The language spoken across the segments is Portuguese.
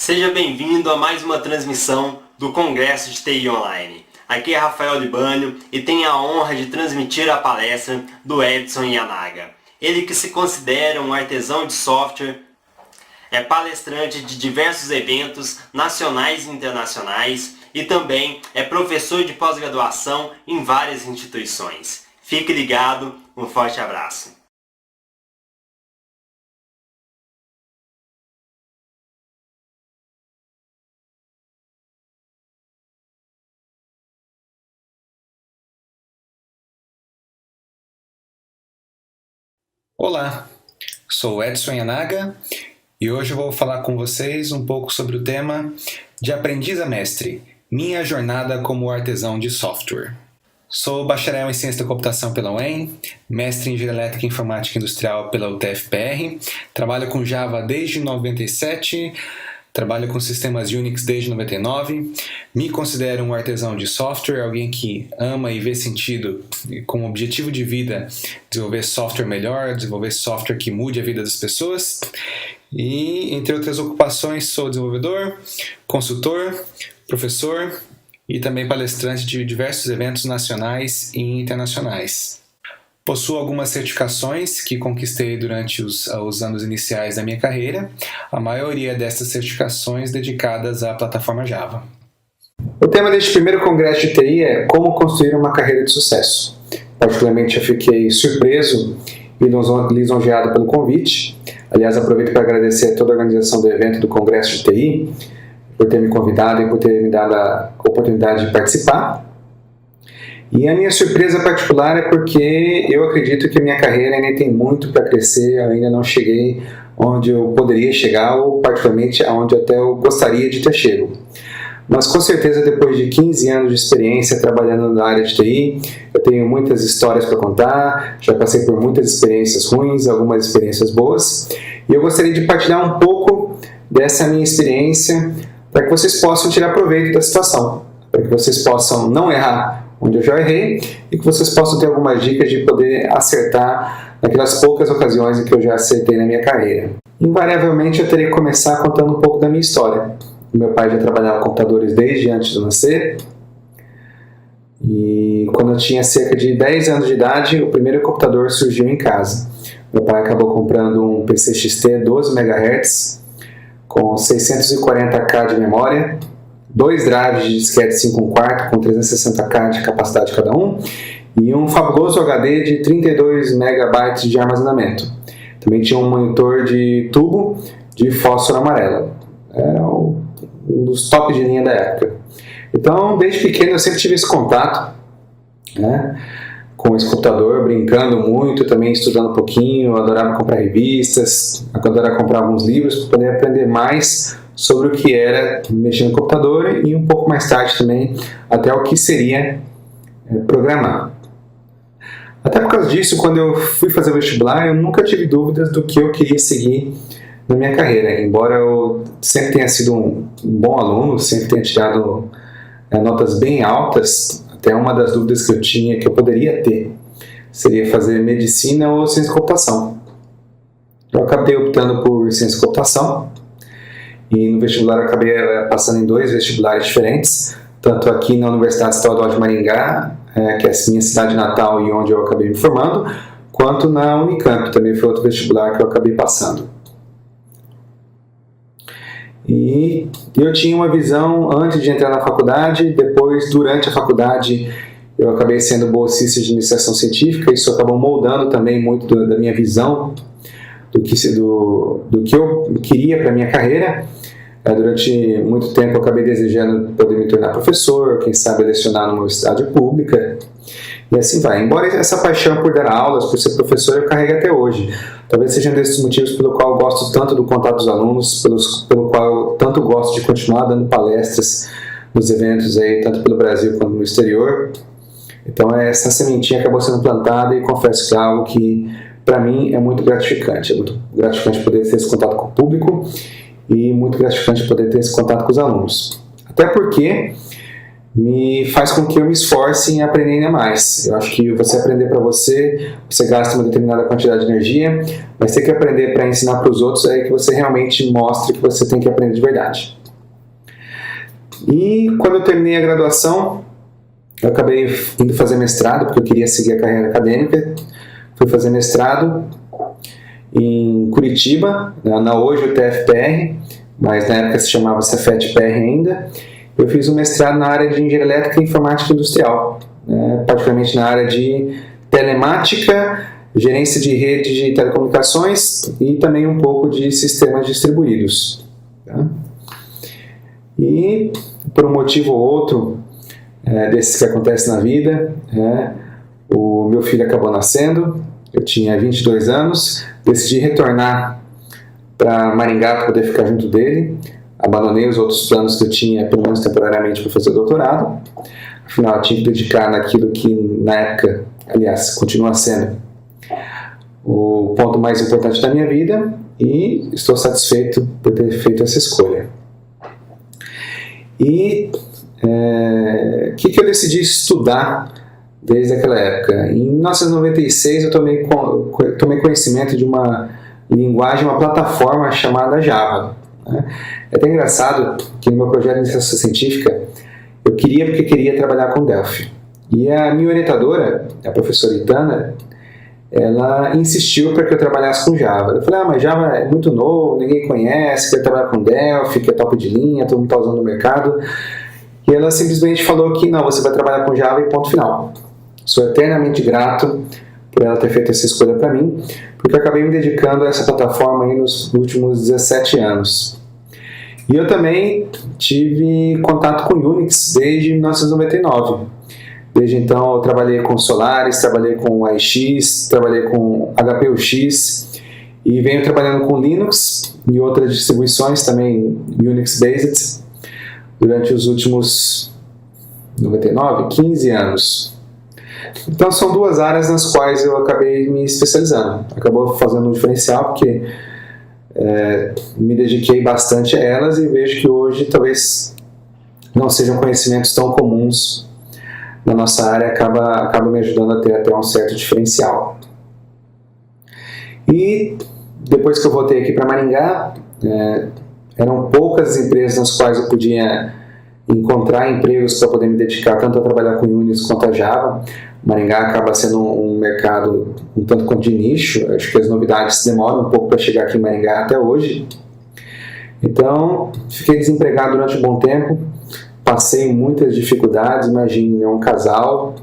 Seja bem-vindo a mais uma transmissão do Congresso de TI Online. Aqui é Rafael Libânio e tenho a honra de transmitir a palestra do Edson Yanaga. Ele que se considera um artesão de software, é palestrante de diversos eventos nacionais e internacionais e também é professor de pós-graduação em várias instituições. Fique ligado, um forte abraço. Olá, sou Edson Yanaga e hoje eu vou falar com vocês um pouco sobre o tema de aprendiz a mestre, minha jornada como artesão de software. Sou bacharel em ciência da computação pela UEM, mestre em engenharia elétrica e informática industrial pela UTFPR, trabalho com Java desde 97, trabalho com sistemas Unix desde 99, me considero um artesão de software, alguém que ama e vê sentido com o objetivo de vida desenvolver software melhor, desenvolver software que mude a vida das pessoas. E, entre outras ocupações, sou desenvolvedor, consultor, professor e também palestrante de diversos eventos nacionais e internacionais. Possuo algumas certificações que conquistei durante os anos iniciais da minha carreira, a maioria dessas certificações dedicadas à plataforma Java. O tema deste primeiro congresso de TI é como construir uma carreira de sucesso. Particularmente eu fiquei surpreso e lisonjeado pelo convite. Aliás, aproveito para agradecer a toda a organização do evento do congresso de TI por ter me convidado e por ter me dado a oportunidade de participar. E a minha surpresa particular é porque eu acredito que a minha carreira ainda tem muito para crescer, eu ainda não cheguei onde eu poderia chegar ou particularmente aonde até eu gostaria de ter chego. Mas com certeza depois de 15 anos de experiência trabalhando na área de TI, eu tenho muitas histórias para contar, já passei por muitas experiências ruins, algumas experiências boas, e eu gostaria de partilhar um pouco dessa minha experiência para que vocês possam tirar proveito da situação, para que vocês possam não errar onde eu já errei, e que vocês possam ter algumas dicas de poder acertar naquelas poucas ocasiões em que eu já acertei na minha carreira. Invariavelmente eu terei que começar contando um pouco da minha história. Meu pai já trabalhava com computadores desde antes de eu nascer, e quando eu tinha cerca de 10 anos de idade, o primeiro computador surgiu em casa. Meu pai acabou comprando um PC XT 12 MHz, com 640K de memória, 2 drives de disquete 5/4 com 360K de capacidade cada um e um fabuloso HD de 32 MB de armazenamento. Também tinha um monitor de tubo de fósforo amarelo. Era um dos top de linha da época. Então, desde pequeno eu sempre tive esse contato, né, com esse computador, brincando muito, também estudando um pouquinho. Eu adorava comprar revistas, adorava comprar alguns livros para poder aprender mais sobre o que era mexer no computador e um pouco mais tarde também até o que seria programar. Até por causa disso, quando eu fui fazer o vestibular, eu nunca tive dúvidas do que eu queria seguir na minha carreira. Embora eu sempre tenha sido um bom aluno, sempre tenha tirado notas bem altas, até uma das dúvidas que eu tinha, que eu poderia ter, seria fazer medicina ou ciência da computação. Eu acabei optando por ciência da computação, e no vestibular eu acabei passando em 2 vestibulares diferentes, tanto aqui na Universidade Estadual de Maringá, que é a minha cidade natal e onde eu acabei me formando, quanto na Unicamp, também foi outro vestibular que eu acabei passando. E eu tinha uma visão antes de entrar na faculdade, depois, durante a faculdade, eu acabei sendo bolsista de iniciação científica, isso acabou moldando também muito da minha visão do que eu queria para a minha carreira. Durante muito tempo eu acabei desejando poder me tornar professor, quem sabe lecionar numa universidade pública, e assim vai. Embora essa paixão por dar aulas, por ser professor, eu carrego até hoje. Talvez seja um desses motivos pelo qual eu gosto tanto do contato dos alunos, pelo qual eu tanto gosto de continuar dando palestras nos eventos aí, tanto pelo Brasil quanto no exterior. Então essa sementinha acabou sendo plantada e confesso que é algo que para mim é muito gratificante. É muito gratificante poder ter esse contato com o público e muito gratificante poder ter esse contato com os alunos. Até porque me faz com que eu me esforce em aprender ainda mais. Eu acho que você aprender para você gasta uma determinada quantidade de energia, mas ter que aprender para ensinar para os outros é que você realmente mostra que você tem que aprender de verdade. E quando eu terminei a graduação, eu acabei indo fazer mestrado, porque eu queria seguir a carreira acadêmica. Fui fazer mestrado em Curitiba, na hoje UTF-PR, mas na época se chamava Cefet-PR ainda. Eu fiz um mestrado na área de Engenharia Elétrica e Informática Industrial, particularmente na área de telemática, gerência de rede de telecomunicações e também um pouco de sistemas distribuídos. Tá? E por um motivo ou outro, desses que acontecem na vida, o meu filho acabou nascendo, eu tinha 22 anos, decidi retornar para Maringá para poder ficar junto dele, abandonei os outros planos que eu tinha, pelo menos temporariamente, para fazer doutorado, afinal eu tinha que dedicar naquilo que na época, aliás, continua sendo o ponto mais importante da minha vida e estou satisfeito por ter feito essa escolha. E o que eu decidi estudar desde aquela época? Em 1996 eu tomei conhecimento de uma linguagem, uma plataforma chamada Java. É até engraçado que no meu projeto de iniciação científica eu queria trabalhar com Delphi. E a minha orientadora, a professora Itana, ela insistiu para que eu trabalhasse com Java. Eu falei, mas Java é muito novo, ninguém conhece, quer trabalhar com Delphi, que é top de linha, todo mundo está usando no mercado. E ela simplesmente falou que não, você vai trabalhar com Java e ponto final. Sou eternamente grato por ela ter feito essa escolha para mim, porque eu acabei me dedicando a essa plataforma aí nos últimos 17 anos. E eu também tive contato com Unix desde 1999. Desde então eu trabalhei com Solaris, trabalhei com AIX, trabalhei com HPUX e venho trabalhando com Linux e outras distribuições também Unix-based durante os últimos 15 anos. Então são duas áreas nas quais eu acabei me especializando. Acabou fazendo um diferencial porque me dediquei bastante a elas e vejo que hoje talvez não sejam conhecimentos tão comuns na nossa área, acaba me ajudando a ter até um certo diferencial. E depois que eu voltei aqui para Maringá, eram poucas as empresas nas quais eu podia encontrar empregos para poder me dedicar tanto a trabalhar com Unix quanto a Java. Maringá acaba sendo um mercado um tanto quanto de nicho, acho que as novidades demoram um pouco para chegar aqui em Maringá até hoje. Então, fiquei desempregado durante um bom tempo, passei muitas dificuldades, imagine, um casal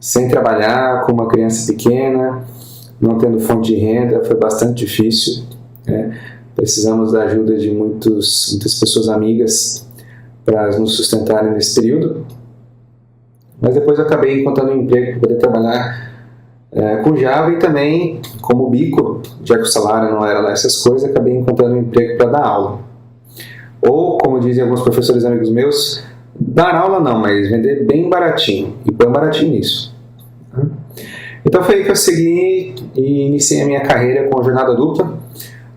sem trabalhar, com uma criança pequena, não tendo fonte de renda, foi bastante difícil. Precisamos da ajuda de muitas pessoas amigas para nos sustentarem nesse período. Mas depois eu acabei encontrando um emprego para poder trabalhar com Java e também como bico, já que o salário não era lá essas coisas, acabei encontrando um emprego para dar aula. Ou, como dizem alguns professores amigos meus, dar aula não, mas vender bem baratinho, e põe baratinho nisso. Então foi aí que eu segui e iniciei a minha carreira com jornada dupla,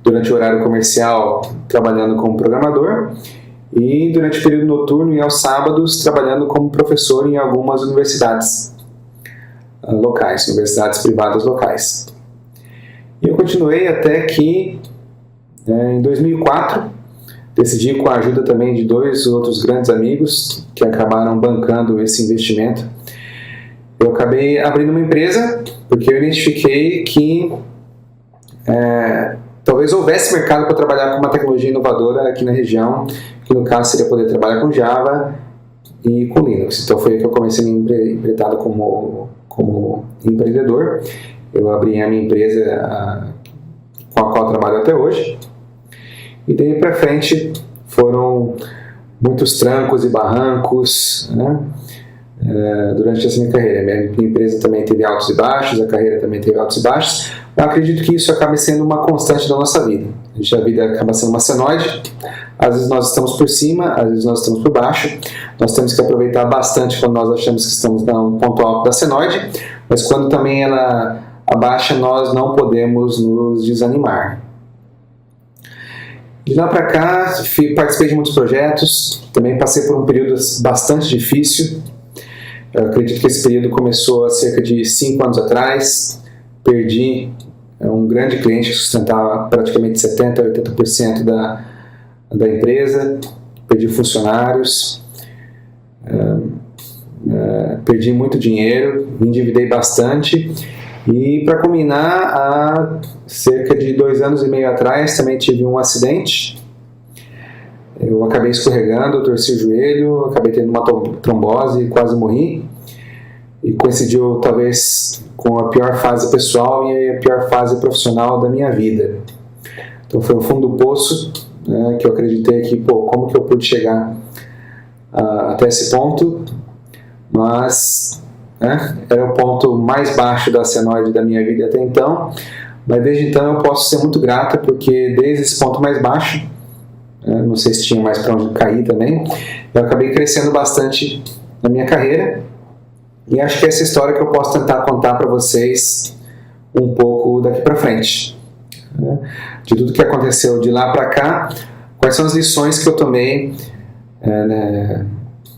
durante o horário comercial trabalhando como programador e durante o período noturno e aos sábados trabalhando como professor em algumas universidades locais, universidades privadas locais. E eu continuei até que em 2004 decidi, com a ajuda também de dois outros grandes amigos que acabaram bancando esse investimento, eu acabei abrindo uma empresa porque eu identifiquei que talvez houvesse mercado para trabalhar com uma tecnologia inovadora aqui na região, que no caso seria poder trabalhar com Java e com Linux. Então foi aí que eu comecei a me empreitada como empreendedor. Eu abri a minha empresa com a qual eu trabalho até hoje. E daí para frente foram muitos trancos e barrancos, durante essa minha carreira. Minha empresa também teve altos e baixos, a carreira também teve altos e baixos. Eu acredito que isso acaba sendo uma constante da nossa vida. A vida acaba sendo uma senoide. Às vezes nós estamos por cima, às vezes nós estamos por baixo. Nós temos que aproveitar bastante quando nós achamos que estamos no ponto alto da senoide, mas quando também ela abaixa, nós não podemos nos desanimar. De lá para cá, participei de muitos projetos, também passei por um período bastante difícil. Eu acredito que esse período começou há cerca de 5 anos atrás. Perdi um grande cliente que sustentava praticamente 70% a 80% da empresa, perdi funcionários, perdi muito dinheiro, me endividei bastante. E para culminar, há cerca de 2 anos e meio atrás também tive um acidente. Eu acabei escorregando, torci o joelho, acabei tendo uma trombose e quase morri. E coincidiu talvez com a pior fase pessoal e a pior fase profissional da minha vida. Então foi o fundo do poço, né, que eu acreditei que, como que eu pude chegar até esse ponto, mas era o ponto mais baixo da senoide da minha vida até então, mas desde então eu posso ser muito grato, porque desde esse ponto mais baixo, não sei se tinha mais para onde cair também, eu acabei crescendo bastante na minha carreira, e acho que é essa história que eu posso tentar contar para vocês um pouco daqui para frente, de tudo que aconteceu de lá para cá, quais são as lições que eu tomei,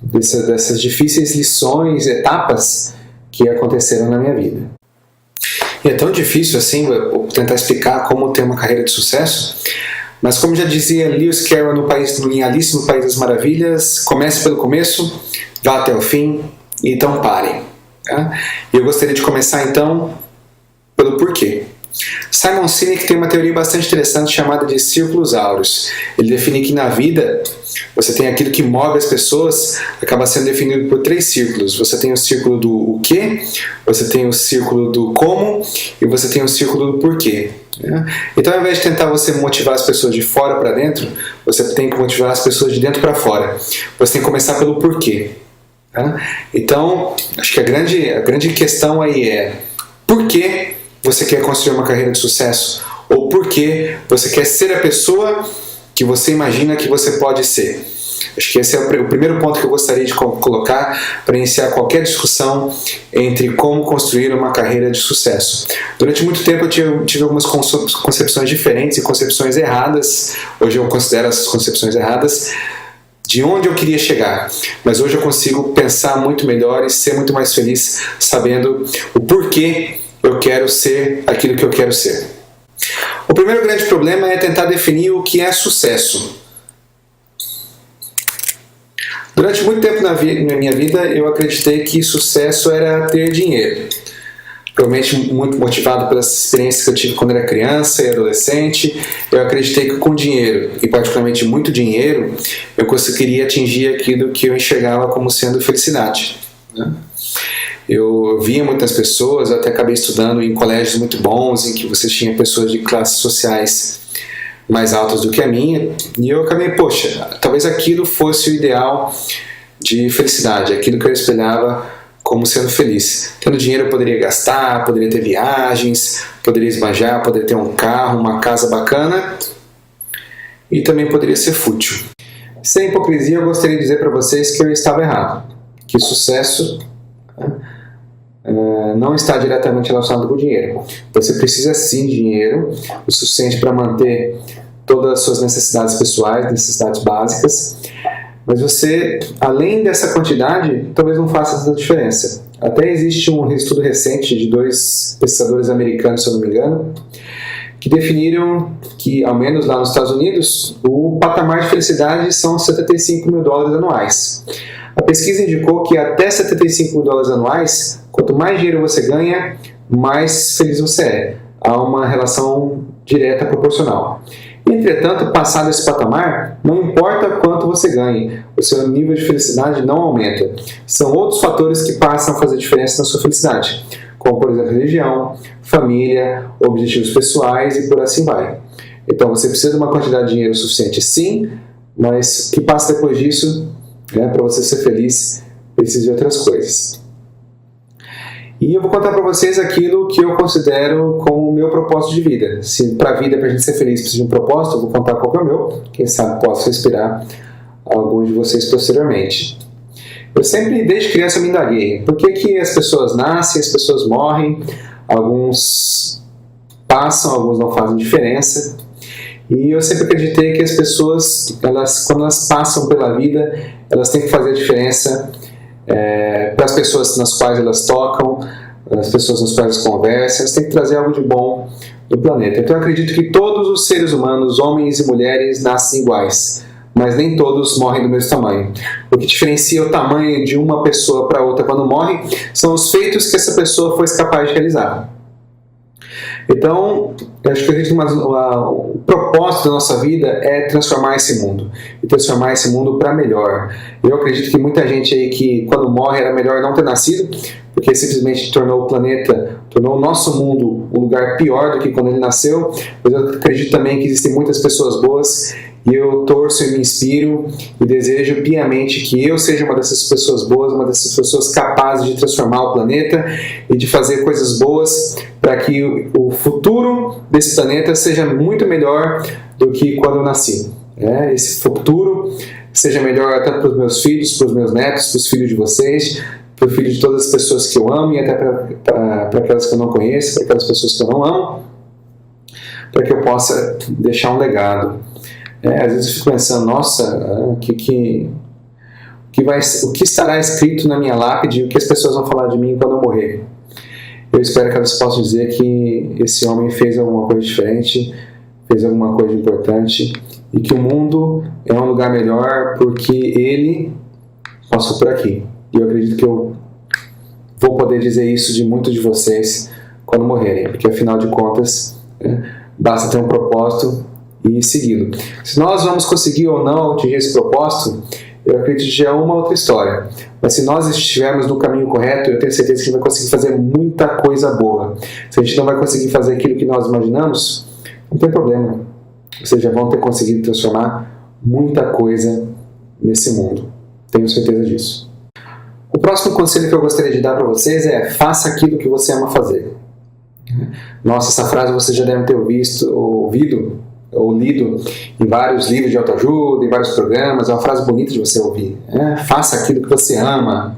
dessas difíceis lições, etapas que aconteceram na minha vida. E é tão difícil assim eu tentar explicar como ter uma carreira de sucesso, mas como já dizia Lewis Carroll em Alice no País das Maravilhas, comece pelo começo, vá até o fim, e então pare. E eu gostaria de começar então pelo porquê. Simon Sinek tem uma teoria bastante interessante chamada de círculos áureos. Ele define que na vida você tem aquilo que move as pessoas, acaba sendo definido por 3 círculos. Você tem o círculo do o quê, você tem o círculo do como e você tem o círculo do porquê. Então, ao invés de tentar você motivar as pessoas de fora para dentro, você tem que motivar as pessoas de dentro para fora. Você tem que começar pelo porquê. Então, acho que a grande questão aí é: por que você quer construir uma carreira de sucesso? Ou por que você quer ser a pessoa que você imagina que você pode ser? Acho que esse é o primeiro ponto que eu gostaria de colocar para iniciar qualquer discussão entre como construir uma carreira de sucesso. Durante muito tempo eu tive algumas concepções diferentes e concepções erradas. Hoje eu considero essas concepções erradas de onde eu queria chegar, mas hoje eu consigo pensar muito melhor e ser muito mais feliz sabendo o porquê eu quero ser aquilo que eu quero ser. O primeiro grande problema é tentar definir o que é sucesso. Durante muito tempo na minha vida eu acreditei que sucesso era ter dinheiro. Provavelmente muito motivado pelas experiências que eu tive quando era criança e adolescente, eu acreditei que com dinheiro, e particularmente muito dinheiro, eu conseguiria atingir aquilo que eu enxergava como sendo felicidade. Eu via muitas pessoas, eu até acabei estudando em colégios muito bons, em que você tinha pessoas de classes sociais mais altas do que a minha, e eu acabei, talvez aquilo fosse o ideal de felicidade, aquilo que eu espelhava como sendo feliz. Tendo dinheiro eu poderia gastar, poderia ter viagens, poderia esbanjar, poderia ter um carro, uma casa bacana, e também poderia ser fútil. Sem hipocrisia, eu gostaria de dizer para vocês que eu estava errado, que sucesso não está diretamente relacionado com o dinheiro. Você precisa sim de dinheiro, o suficiente para manter todas as suas necessidades pessoais, necessidades básicas, mas você, além dessa quantidade, talvez não faça essa diferença. Até existe um estudo recente de 2 pesquisadores americanos, se eu não me engano, que definiram que, ao menos lá nos Estados Unidos, o patamar de felicidade são $75 mil anuais. A pesquisa indicou que até $75 mil anuais, quanto mais dinheiro você ganha, mais feliz você é. Há uma relação direta proporcional. Entretanto, passado esse patamar, não importa quanto você ganhe, o seu nível de felicidade não aumenta. São outros fatores que passam a fazer diferença na sua felicidade, como, por exemplo, religião, família, objetivos pessoais e por assim vai. Então, você precisa de uma quantidade de dinheiro suficiente, sim, mas o que passa depois disso, para você ser feliz, precisa de outras coisas. E eu vou contar para vocês aquilo que eu considero como o meu propósito de vida. Se para a vida, para a gente ser feliz, precisa de um propósito, eu vou contar qual que é o meu. Quem sabe posso inspirar alguns de vocês posteriormente. Eu sempre, desde criança, me indaguei. Por que as pessoas nascem, as pessoas morrem, alguns passam, alguns não fazem diferença. E eu sempre acreditei que as pessoas, quando elas passam pela vida, elas têm que fazer a diferença para as pessoas nas quais elas tocam, as pessoas nas quais elas conversam. Elas têm que trazer algo de bom do planeta. Então eu acredito que todos os seres humanos, homens e mulheres, nascem iguais, mas nem todos morrem do mesmo tamanho. O que diferencia o tamanho de uma pessoa para outra quando morre são os feitos que essa pessoa foi capaz de realizar. Então, eu acho que o propósito da nossa vida é transformar esse mundo, e transformar esse mundo para melhor. Eu acredito que muita gente aí que quando morre era melhor não ter nascido, porque simplesmente tornou o planeta, tornou o nosso mundo um lugar pior do que quando ele nasceu. Mas eu acredito também que existem muitas pessoas boas, e eu torço e me inspiro e desejo piamente que eu seja uma dessas pessoas boas, uma dessas pessoas capazes de transformar o planeta e de fazer coisas boas para que o futuro desse planeta seja muito melhor do que quando eu nasci. Esse futuro seja melhor tanto para os meus filhos, para os meus netos, para os filhos de vocês, para o filho de todas as pessoas que eu amo e até para aquelas que eu não conheço, para aquelas pessoas que eu não amo, para que eu possa deixar um legado. Às vezes eu fico pensando, nossa, o que estará escrito na minha lápide, o que as pessoas vão falar de mim quando eu morrer. Eu espero que elas possam dizer que esse homem fez alguma coisa diferente, fez alguma coisa importante, e que o mundo é um lugar melhor porque ele passou por aqui. E eu acredito que eu vou poder dizer isso de muitos de vocês quando morrerem, porque afinal de contas, basta ter um propósito e segui-lo. Se nós vamos conseguir ou não atingir esse propósito, eu acredito que já é uma outra história. Mas se nós estivermos no caminho correto, eu tenho certeza que a gente vai conseguir fazer muita coisa boa. Se a gente não vai conseguir fazer aquilo que nós imaginamos, não tem problema. Vocês já vão ter conseguido transformar muita coisa nesse mundo. Tenho certeza disso. O próximo conselho que eu gostaria de dar para vocês é: faça aquilo que você ama fazer. Nossa, essa frase você já deve ter ouvido ou lido em vários livros de autoajuda, em vários programas. É uma frase bonita de você ouvir. Faça aquilo que você ama.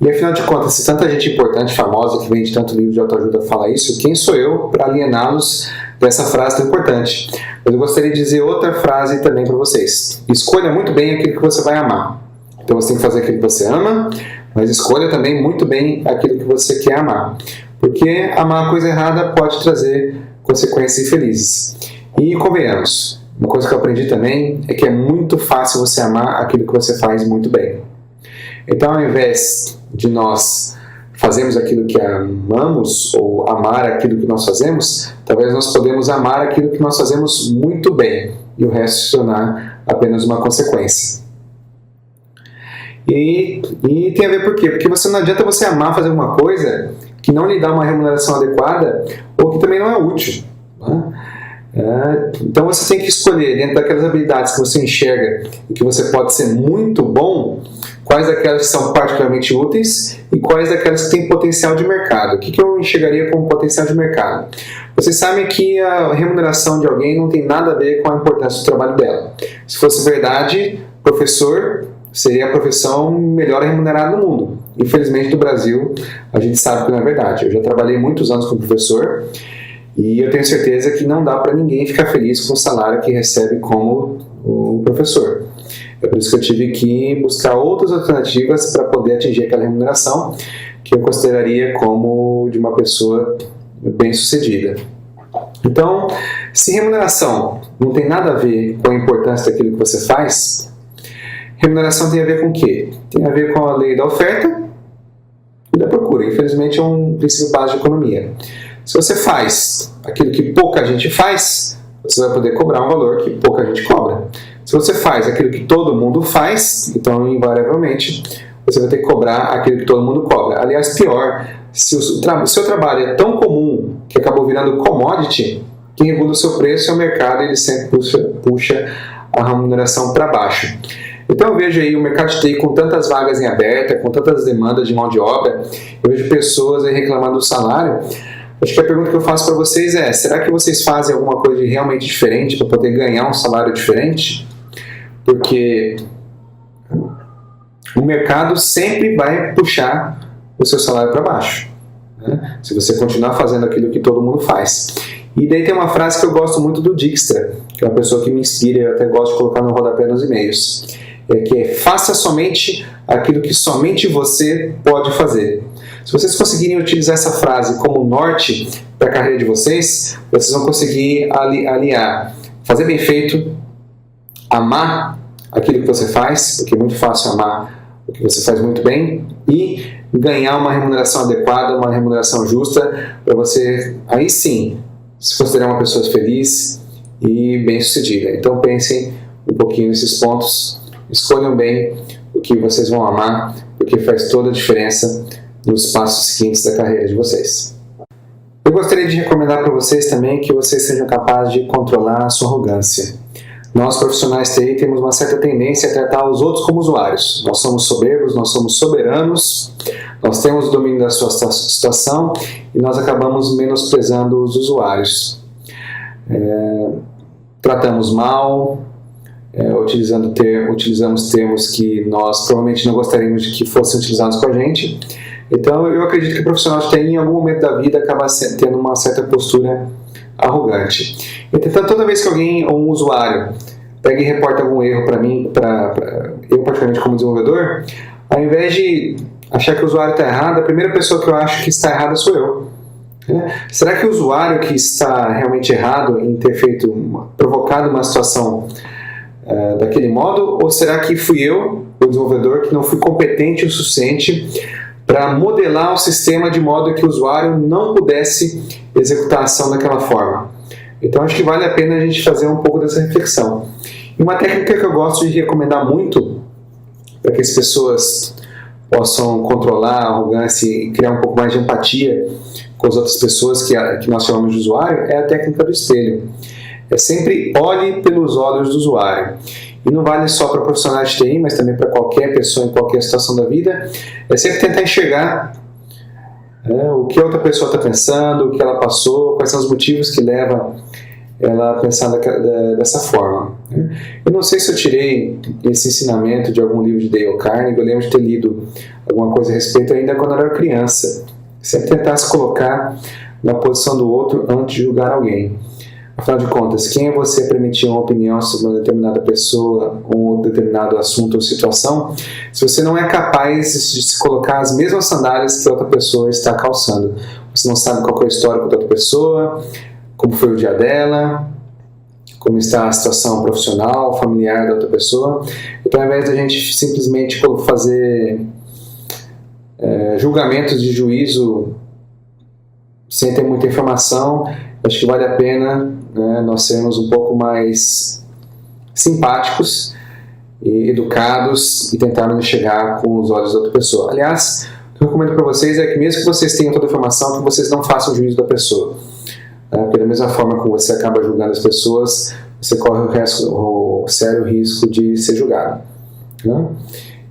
E afinal de contas, se tanta gente importante, famosa, que vende tanto livro de autoajuda fala isso, quem sou eu para aliená-los dessa frase tão importante? Mas eu gostaria de dizer outra frase também para vocês. Escolha muito bem aquilo que você vai amar. Então você tem que fazer aquilo que você ama, mas escolha também muito bem aquilo que você quer amar. Porque amar a coisa errada pode trazer consequências infelizes. E convenhamos, uma coisa que eu aprendi também é que é muito fácil você amar aquilo que você faz muito bem. Então, ao invés de nós fazermos aquilo que amamos ou amar aquilo que nós fazemos, talvez nós podemos amar aquilo que nós fazemos muito bem e o resto se tornar apenas uma consequência. E tem a ver por quê? Porque não adianta você amar fazer alguma coisa que não lhe dá uma remuneração adequada ou que também não é útil. Então você tem que escolher, dentro daquelas habilidades que você enxerga e que você pode ser muito bom, quais daquelas que são particularmente úteis e quais daquelas que têm potencial de mercado. O que eu enxergaria como potencial de mercado? Vocês sabem que a remuneração de alguém não tem nada a ver com a importância do trabalho dela. Se fosse verdade, professor seria a profissão melhor remunerada do mundo. Infelizmente, no Brasil, a gente sabe que não é verdade. Eu já trabalhei muitos anos como professor e eu tenho certeza que não dá para ninguém ficar feliz com o salário que recebe como o professor. É por isso que eu tive que buscar outras alternativas para poder atingir aquela remuneração que eu consideraria como de uma pessoa bem-sucedida. Então, se remuneração não tem nada a ver com a importância daquilo que você faz, remuneração tem a ver com o quê? Tem a ver com a lei da oferta e da procura. Infelizmente, é um princípio básico de economia. Se você faz aquilo que pouca gente faz, você vai poder cobrar um valor que pouca gente cobra. Se você faz aquilo que todo mundo faz, então, invariavelmente, você vai ter que cobrar aquilo que todo mundo cobra. Aliás, pior, se o seu trabalho é tão comum que acabou virando commodity, quem regula o seu preço é o mercado, ele sempre puxa a remuneração para baixo. Então eu vejo aí o mercado de TI com tantas vagas em aberta, com tantas demandas de mão de obra, eu vejo pessoas aí reclamando do salário. Acho que a pergunta que eu faço para vocês é: será que vocês fazem alguma coisa realmente diferente para poder ganhar um salário diferente? Porque o mercado sempre vai puxar o seu salário para baixo, né? Se você continuar fazendo aquilo que todo mundo faz. E daí tem uma frase que eu gosto muito do Dijkstra, que é uma pessoa que me inspira, eu até gosto de colocar no rodapé nos e-mails, que é: faça somente aquilo que somente você pode fazer. Se vocês conseguirem utilizar essa frase como norte para a carreira de vocês, vocês vão conseguir alinhar, fazer bem feito, amar aquilo que você faz, porque é muito fácil amar o que você faz muito bem, e ganhar uma remuneração adequada, uma remuneração justa, para você, aí sim, se considerar uma pessoa feliz e bem-sucedida. Então pensem um pouquinho nesses pontos, escolham bem o que vocês vão amar, porque faz toda a diferença nos passos seguintes da carreira de vocês. Eu gostaria de recomendar para vocês também que vocês sejam capazes de controlar a sua arrogância. Nós, profissionais TI, temos uma certa tendência a tratar os outros como usuários. Nós somos soberbos, nós somos soberanos, nós temos o domínio da sua situação e nós acabamos menosprezando os usuários. Tratamos mal, utilizamos termos que nós provavelmente não gostaríamos de que fossem utilizados com a gente. Então eu acredito que o profissional de TI em algum momento da vida acaba tendo uma certa postura arrogante. Entretanto, toda vez que alguém ou um usuário pega e reporta algum erro para mim, eu particularmente como desenvolvedor, ao invés de achar que o usuário está errado, a primeira pessoa que eu acho que está errada sou eu. Será que o usuário que está realmente errado em ter provocado uma situação daquele modo, ou será que fui eu, o desenvolvedor, que não fui competente o suficiente para modelar o sistema de modo que o usuário não pudesse executar a ação daquela forma? Então acho que vale a pena a gente fazer um pouco dessa reflexão. E uma técnica que eu gosto de recomendar muito para que as pessoas possam controlar a arrogância e criar um pouco mais de empatia com as outras pessoas que nós chamamos de usuário é a técnica do espelho. É sempre olhe pelos olhos do usuário. E não vale só para profissionais de TI, mas também para qualquer pessoa em qualquer situação da vida. É sempre tentar enxergar o que a outra pessoa está pensando, o que ela passou, quais são os motivos que levam ela a pensar dessa forma. Eu não sei se eu tirei esse ensinamento de algum livro de Dale Carnegie, eu lembro de ter lido alguma coisa a respeito ainda quando eu era criança. Sempre tentar se colocar na posição do outro antes de julgar alguém. Afinal de contas, quem é você para emitir uma opinião sobre uma determinada pessoa, um determinado assunto ou situação, se você não é capaz de se colocar as mesmas sandálias que a outra pessoa está calçando? Você não sabe qual é o histórico da outra pessoa, como foi o dia dela, como está a situação profissional, familiar da outra pessoa. Então, ao invés de a gente simplesmente fazer julgamentos de juízo sem ter muita informação, acho que vale a pena nós sermos um pouco mais simpáticos e educados e tentarmos chegar com os olhos da outra pessoa. Aliás, o que eu recomendo para vocês é que mesmo que vocês tenham toda a informação, que vocês não façam juízo da pessoa. Porque da mesma forma como você acaba julgando as pessoas, você corre o sério risco de ser julgado.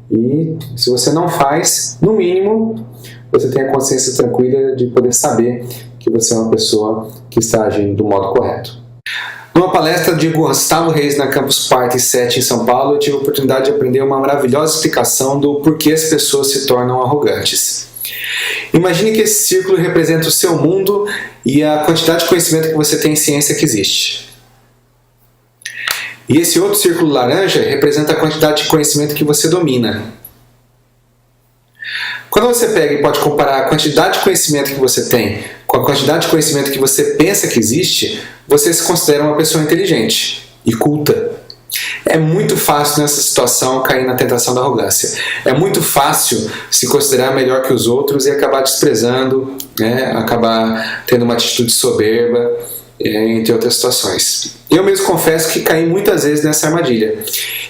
E se você não faz, no mínimo, você tem a consciência tranquila de poder saber que você é uma pessoa que está agindo do modo correto. Numa palestra de Gustavo Reis na Campus Party 7 em São Paulo, eu tive a oportunidade de aprender uma maravilhosa explicação do porquê as pessoas se tornam arrogantes. Imagine que esse círculo representa o seu mundo e a quantidade de conhecimento que você tem em ciência que existe. E esse outro círculo laranja representa a quantidade de conhecimento que você domina. Quando você pega e pode comparar a quantidade de conhecimento que você tem com a quantidade de conhecimento que você pensa que existe, você se considera uma pessoa inteligente e culta. É muito fácil nessa situação cair na tentação da arrogância. É muito fácil se considerar melhor que os outros e acabar desprezando, acabar tendo uma atitude soberba, entre outras situações. Eu mesmo confesso que caí muitas vezes nessa armadilha.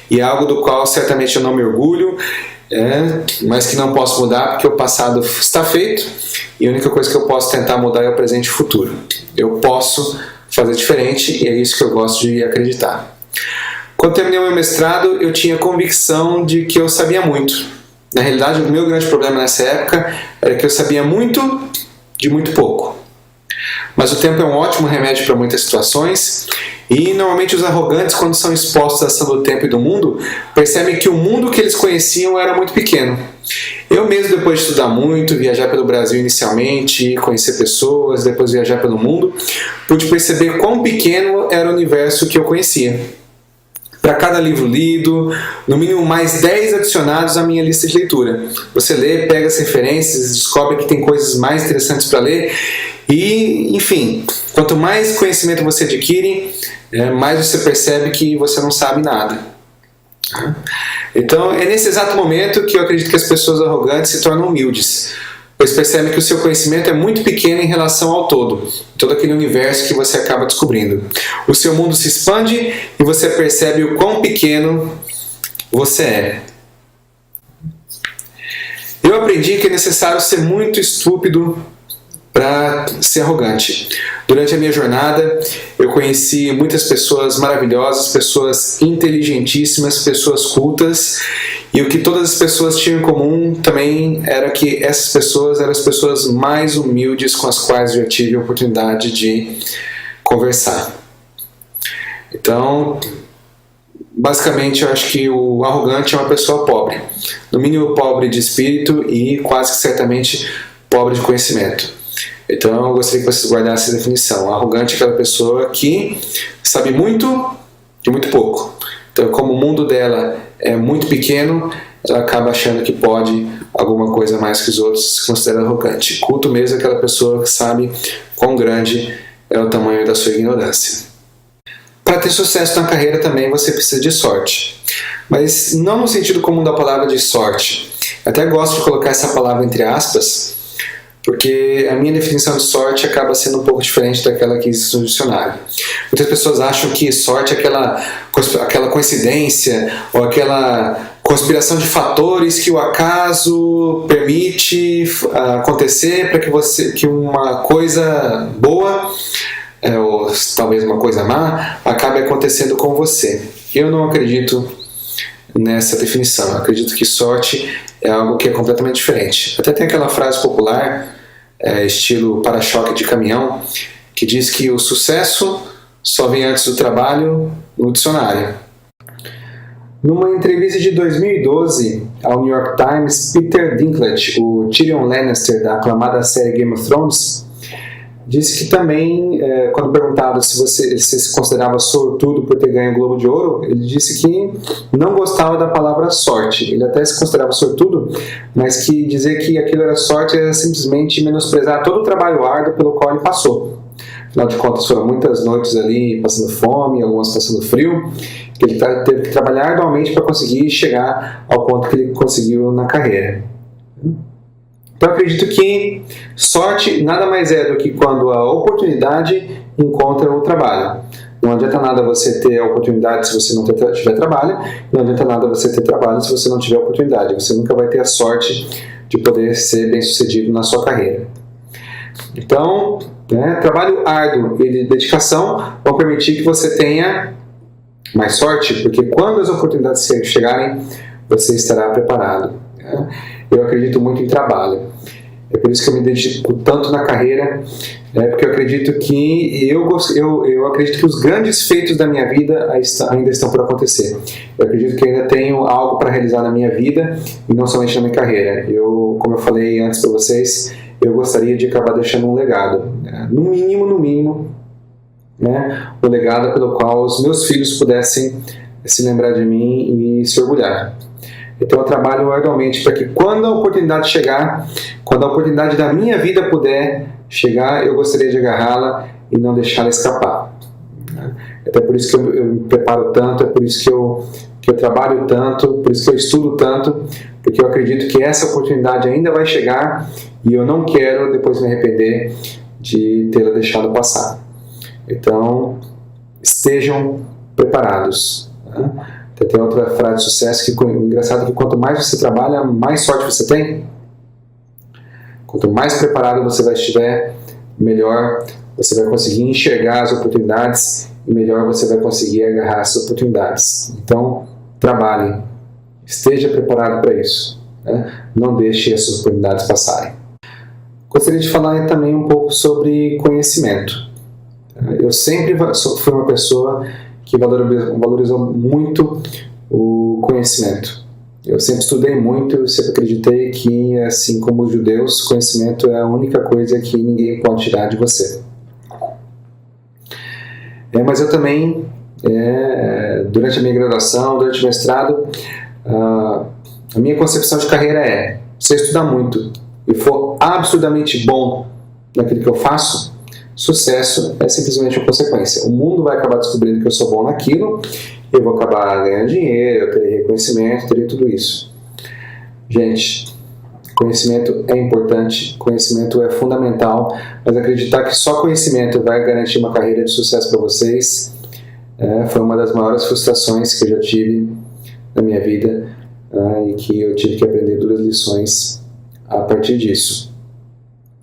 E é algo do qual certamente eu não me orgulho, mas que não posso mudar porque o passado está feito e a única coisa que eu posso tentar mudar é o presente e o futuro. Eu posso fazer diferente e é isso que eu gosto de acreditar. Quando terminei o meu mestrado, eu tinha convicção de que eu sabia muito. Na realidade, o meu grande problema nessa época era que eu sabia muito de muito pouco. Mas o tempo é um ótimo remédio para muitas situações e normalmente os arrogantes, quando são expostos à ação do tempo e do mundo, percebem que o mundo que eles conheciam era muito pequeno Eu mesmo, depois de estudar muito, viajar pelo Brasil inicialmente, conhecer pessoas, depois viajar pelo mundo, pude perceber quão pequeno era o universo que eu conhecia. Para cada livro lido, no mínimo mais 10 adicionados à minha lista de leitura. Você lê, pega as referências, descobre que tem coisas mais interessantes para ler e, enfim, quanto mais conhecimento você adquire, mais você percebe que você não sabe nada. Então é nesse exato momento que eu acredito que as pessoas arrogantes se tornam humildes, pois percebem que o seu conhecimento é muito pequeno em relação ao todo aquele universo que você acaba descobrindo. O seu mundo se expande e você percebe o quão pequeno você é. Eu aprendi que é necessário ser muito estúpido para ser arrogante. Durante a minha jornada, eu conheci muitas pessoas maravilhosas, pessoas inteligentíssimas, pessoas cultas, e o que todas as pessoas tinham em comum também era que essas pessoas eram as pessoas mais humildes com as quais eu tive a oportunidade de conversar. Então, basicamente, eu acho que o arrogante é uma pessoa pobre, no mínimo pobre de espírito e quase que certamente pobre de conhecimento. Então eu gostaria que vocês guardassem essa definição. Arrogante é aquela pessoa que sabe muito de muito pouco. Então, como o mundo dela é muito pequeno, ela acaba achando que pode alguma coisa mais que os outros, se considera arrogante. Culto mesmo é aquela pessoa que sabe quão grande é o tamanho da sua ignorância. Para ter sucesso na carreira também você precisa de sorte. Mas não no sentido comum da palavra de sorte. Eu até gosto de colocar essa palavra entre aspas, porque a minha definição de sorte acaba sendo um pouco diferente daquela que existe no dicionário. Muitas pessoas acham que sorte é aquela coincidência ou aquela conspiração de fatores que o acaso permite acontecer para que uma coisa boa ou talvez uma coisa má acabe acontecendo com você. Eu não acredito nessa definição. Eu acredito que sorte é algo que é completamente diferente. Até tem aquela frase popular, estilo para-choque de caminhão, que diz que o sucesso só vem antes do trabalho no dicionário. Numa entrevista de 2012 ao New York Times, Peter Dinklage, o Tyrion Lannister da aclamada série Game of Thrones, disse que também, quando perguntado se se considerava sortudo por ter ganho o Globo de Ouro, ele disse que não gostava da palavra sorte. Ele até se considerava sortudo, mas que dizer que aquilo era sorte era simplesmente menosprezar todo o trabalho árduo pelo qual ele passou. Afinal de contas, foram muitas noites ali passando fome, algumas passando frio, que ele teve que trabalhar arduamente para conseguir chegar ao ponto que ele conseguiu na carreira. Então eu acredito que sorte nada mais é do que quando a oportunidade encontra o trabalho. Não adianta nada você ter a oportunidade se você não tiver trabalho, não adianta nada você ter trabalho se você não tiver oportunidade. Você nunca vai ter a sorte de poder ser bem sucedido na sua carreira. Então, trabalho árduo e dedicação vão permitir que você tenha mais sorte, porque quando as oportunidades chegarem, você estará preparado. Eu acredito muito em trabalho. É por isso que eu me dedico tanto na carreira, porque eu acredito que eu acredito que os grandes feitos da minha vida ainda estão por acontecer. Eu acredito que ainda tenho algo para realizar na minha vida e não somente na minha carreira. Como eu falei antes para vocês, eu gostaria de acabar deixando um legado, no mínimo, um legado pelo qual os meus filhos pudessem se lembrar de mim e se orgulhar. Então eu trabalho arduamente para que quando a oportunidade chegar, quando a oportunidade da minha vida puder chegar, eu gostaria de agarrá-la e não deixá-la escapar. Até por isso que eu me preparo tanto, é por isso que eu trabalho tanto, por isso que eu estudo tanto, porque eu acredito que essa oportunidade ainda vai chegar e eu não quero depois me arrepender de tê-la deixado passar. Então, estejam preparados. Tem outra frase de sucesso que o engraçado é que quanto mais você trabalha, mais sorte você tem. Quanto mais preparado você estiver, melhor você vai conseguir enxergar as oportunidades e melhor você vai conseguir agarrar essas oportunidades. Então, trabalhe, esteja preparado para isso. Não deixe essas oportunidades passarem. Gostaria de falar também um pouco sobre conhecimento. Eu sempre fui uma pessoa que valorizou muito o conhecimento. Eu sempre estudei muito, eu sempre acreditei que, assim como os judeus, conhecimento é a única coisa que ninguém pode tirar de você. Mas eu também, durante a minha graduação, durante o mestrado, a minha concepção de carreira é: se eu estudar muito e for absurdamente bom naquilo que eu faço, sucesso é simplesmente uma consequência. O mundo vai acabar descobrindo que eu sou bom naquilo, eu vou acabar ganhando dinheiro, eu terei reconhecimento, eu terei tudo isso. Gente, conhecimento é importante, conhecimento é fundamental, mas acreditar que só conhecimento vai garantir uma carreira de sucesso para vocês foi uma das maiores frustrações que eu já tive na minha vida, e que eu tive que aprender duras lições a partir disso.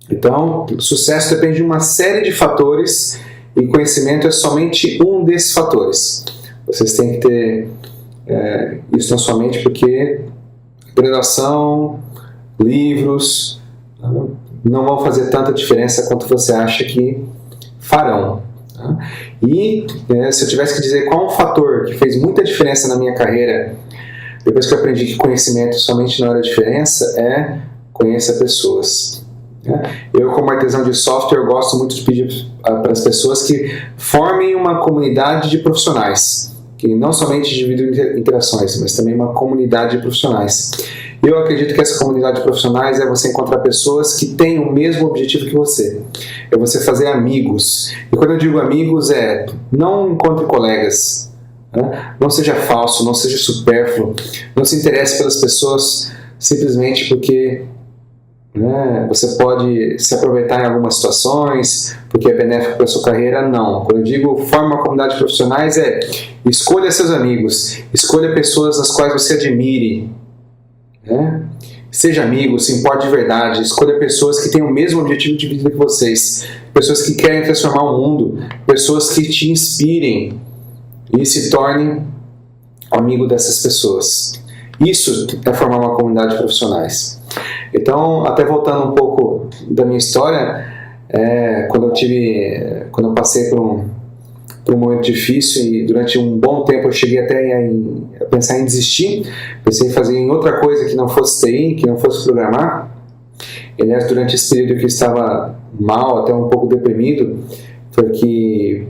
Então, sucesso depende de uma série de fatores e conhecimento é somente um desses fatores. Vocês têm que ter isso na sua mente, porque graduação, livros não vão fazer tanta diferença quanto você acha que farão. E se eu tivesse que dizer qual um fator que fez muita diferença na minha carreira, depois que eu aprendi que conhecimento somente não era diferença, conheça pessoas. Eu, como artesão de software, eu gosto muito de pedir para as pessoas que formem uma comunidade de profissionais, que não somente dividam interações, mas também uma comunidade de profissionais. Eu acredito que essa comunidade de profissionais é você encontrar pessoas que têm o mesmo objetivo que você. É você fazer amigos. E quando eu digo amigos, não encontre colegas. Não seja falso, não seja supérfluo. Não se interesse pelas pessoas simplesmente porque você pode se aproveitar em algumas situações, porque é benéfico para a sua carreira. Não. Quando eu digo forma uma comunidade de profissionais, escolha seus amigos, escolha pessoas nas quais você admire. Seja amigo, se importe de verdade, escolha pessoas que têm o mesmo objetivo de vida que vocês, pessoas que querem transformar o mundo, pessoas que te inspirem, e se torne amigo dessas pessoas. Isso é formar uma comunidade de profissionais. Então, até voltando um pouco da minha história, quando eu passei por um momento difícil e durante um bom tempo eu cheguei até a pensar em desistir, pensei em fazer em outra coisa que não fosse TI, que não fosse programar. E, aliás, durante esse período que eu estava mal, até um pouco deprimido, foi que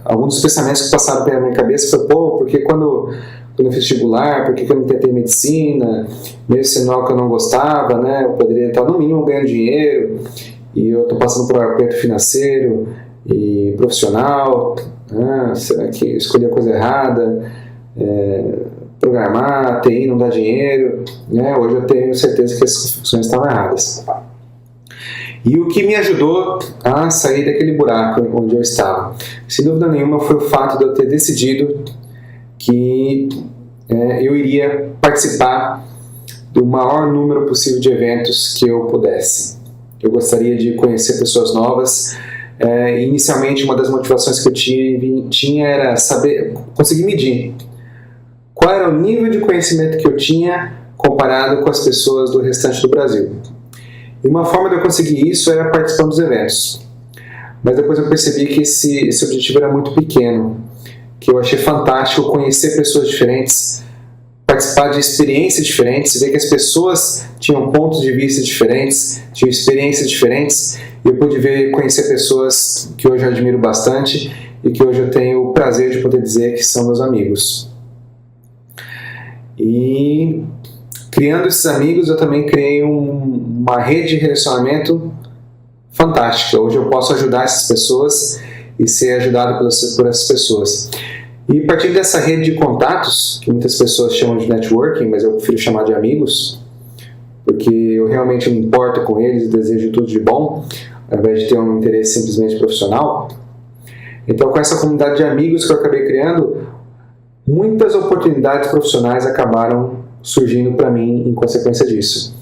alguns dos pensamentos que passaram pela minha cabeça foi: porque quando eu fiz vestibular, por que eu não tentei medicina, mesmo sendo algo que eu não gostava, eu poderia estar no mínimo ganhando dinheiro, e eu estou passando por um aperto financeiro e profissional, será que eu escolhi a coisa errada? Programar, TI não dá dinheiro, hoje eu tenho certeza que essas confusões estavam erradas. E o que me ajudou a sair daquele buraco onde eu estava, sem dúvida nenhuma, foi o fato de eu ter decidido que eu iria participar do maior número possível de eventos que eu pudesse. Eu gostaria de conhecer pessoas novas. Inicialmente, uma das motivações que eu tinha era conseguir medir qual era o nível de conhecimento que eu tinha comparado com as pessoas do restante do Brasil. E uma forma de eu conseguir isso era participando dos eventos. Mas depois eu percebi que esse objetivo era muito pequeno, que eu achei fantástico conhecer pessoas diferentes, participar de experiências diferentes, ver que as pessoas tinham pontos de vista diferentes, tinham experiências diferentes, e eu pude conhecer pessoas que hoje eu admiro bastante e que hoje eu tenho o prazer de poder dizer que são meus amigos. E criando esses amigos, eu também criei uma rede de relacionamento fantástica. Hoje eu posso ajudar essas pessoas e ser ajudado por essas pessoas. E a partir dessa rede de contatos, que muitas pessoas chamam de networking, mas eu prefiro chamar de amigos, porque eu realmente me importo com eles e desejo tudo de bom, ao invés de ter um interesse simplesmente profissional. Então, com essa comunidade de amigos que eu acabei criando, muitas oportunidades profissionais acabaram surgindo para mim em consequência disso.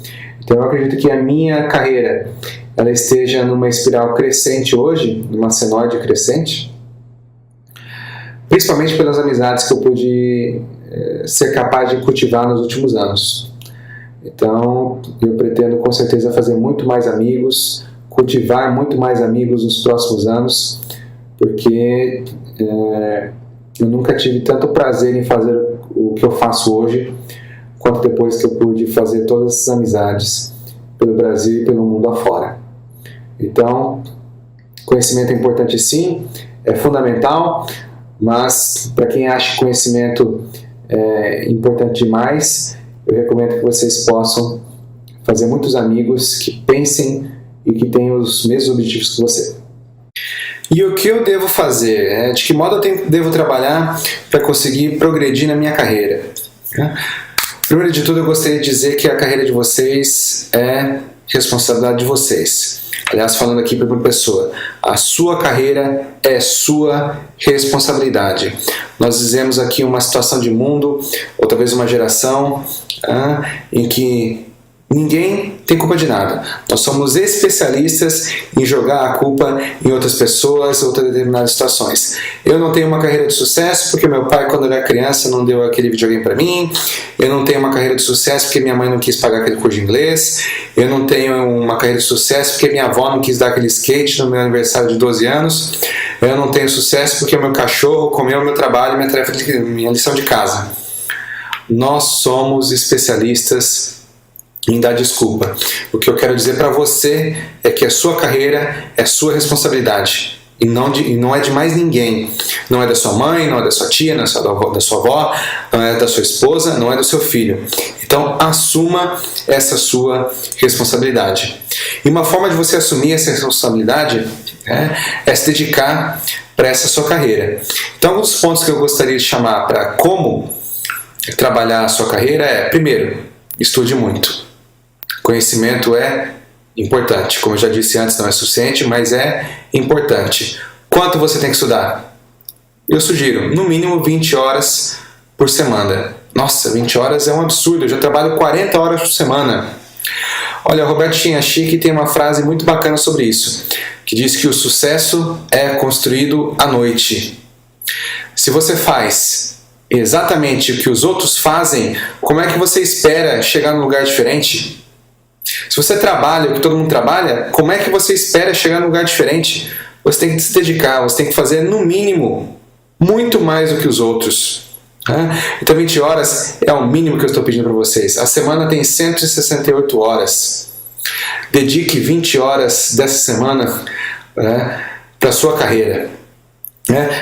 Então, eu acredito que a minha carreira ela esteja numa espiral crescente hoje, numa senoide crescente, principalmente pelas amizades que eu pude ser capaz de cultivar nos últimos anos. Então, eu pretendo com certeza fazer muito mais amigos, cultivar muito mais amigos nos próximos anos, porque eu nunca tive tanto prazer em fazer o que eu faço hoje quanto depois que eu pude fazer todas essas amizades pelo Brasil e pelo mundo afora. Então, conhecimento é importante sim, é fundamental, mas para quem acha que conhecimento é importante demais, eu recomendo que vocês possam fazer muitos amigos que pensem e que tenham os mesmos objetivos que você. E o que eu devo fazer? De que modo eu devo trabalhar para conseguir progredir na minha carreira? Primeiro de tudo, eu gostaria de dizer que a carreira de vocês é responsabilidade de vocês. Aliás, falando aqui para uma pessoa, a sua carreira é sua responsabilidade. Nós vivemos aqui uma situação de mundo, ou talvez uma geração, em que ninguém tem culpa de nada. Nós somos especialistas em jogar a culpa em outras pessoas, outras determinadas situações. Eu não tenho uma carreira de sucesso porque meu pai, quando eu era criança, não deu aquele videogame para mim. Eu não tenho uma carreira de sucesso porque minha mãe não quis pagar aquele curso de inglês. Eu não tenho uma carreira de sucesso porque minha avó não quis dar aquele skate no meu aniversário de 12 anos. Eu não tenho sucesso porque o meu cachorro comeu o meu trabalho, minha lição de casa. Nós somos especialistas em dar desculpa. O que eu quero dizer para você é que a sua carreira é sua responsabilidade e não é de mais ninguém. Não é da sua mãe, não é da sua tia, não é da sua avó, não é da sua esposa, não é do seu filho. Então assuma essa sua responsabilidade. E uma forma de você assumir essa responsabilidade é se dedicar para essa sua carreira. Então alguns pontos que eu gostaria de chamar para como trabalhar a sua carreira é: primeiro, estude muito. Conhecimento é importante. Como eu já disse antes, não é suficiente, mas é importante. Quanto você tem que estudar? Eu sugiro, no mínimo 20 horas por semana. Nossa, 20 horas é um absurdo. Eu já trabalho 40 horas por semana. Olha, Roberto Chiniachiki tem uma frase muito bacana sobre isso, que diz que o sucesso é construído à noite. Se você faz exatamente o que os outros fazem, como é que você espera chegar num lugar diferente? Se você trabalha o que todo mundo trabalha, como é que você espera chegar num lugar diferente? Você tem que se dedicar, você tem que fazer no mínimo muito mais do que os outros. Então 20 horas é o mínimo que eu estou pedindo para vocês. A semana tem 168 horas. Dedique 20 horas dessa semana para a sua carreira.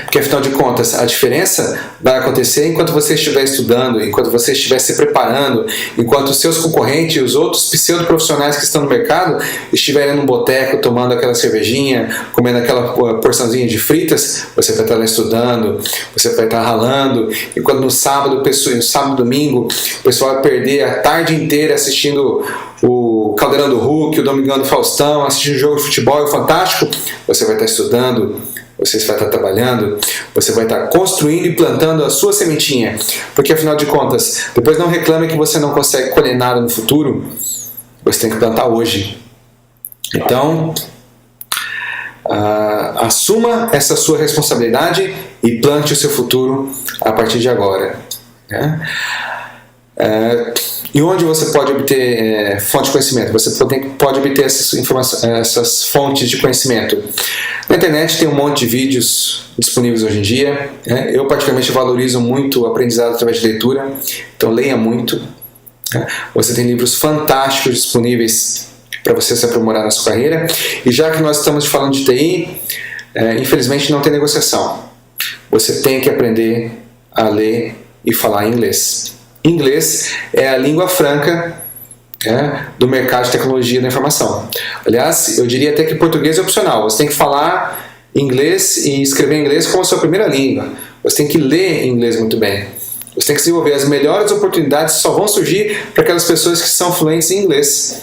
Porque afinal de contas a diferença vai acontecer enquanto você estiver estudando, enquanto você estiver se preparando, enquanto os seus concorrentes e os outros pseudo-profissionais que estão no mercado estiverem num boteco tomando aquela cervejinha, comendo aquela porçãozinha de fritas. Você vai estar lá estudando, você vai estar ralando, enquanto no sábado e domingo o pessoal vai perder a tarde inteira assistindo o Caldeirão do Hulk, o Domingão do Faustão, assistindo o jogo de futebol, o Fantástico. Você vai estar estudando, você vai estar trabalhando, você vai estar construindo e plantando a sua sementinha. Porque afinal de contas, depois não reclame que você não consegue colher nada no futuro. Você tem que plantar hoje. Então, assuma essa sua responsabilidade e plante o seu futuro a partir de agora. E onde você pode obter fonte de conhecimento? Você pode obter essas fontes de conhecimento. Na internet tem um monte de vídeos disponíveis hoje em dia. Eu particularmente valorizo muito o aprendizado através de leitura, então leia muito. Você tem livros fantásticos disponíveis para você se aprimorar na sua carreira. E já que nós estamos falando de TI, infelizmente não tem negociação. Você tem que aprender a ler e falar inglês. Inglês é a língua franca do mercado de tecnologia da informação. Aliás, eu diria até que português é opcional. Você tem que falar inglês e escrever inglês como a sua primeira língua. Você tem que ler inglês muito bem. Você tem que desenvolver. As melhores oportunidades só vão surgir para aquelas pessoas que são fluentes em inglês.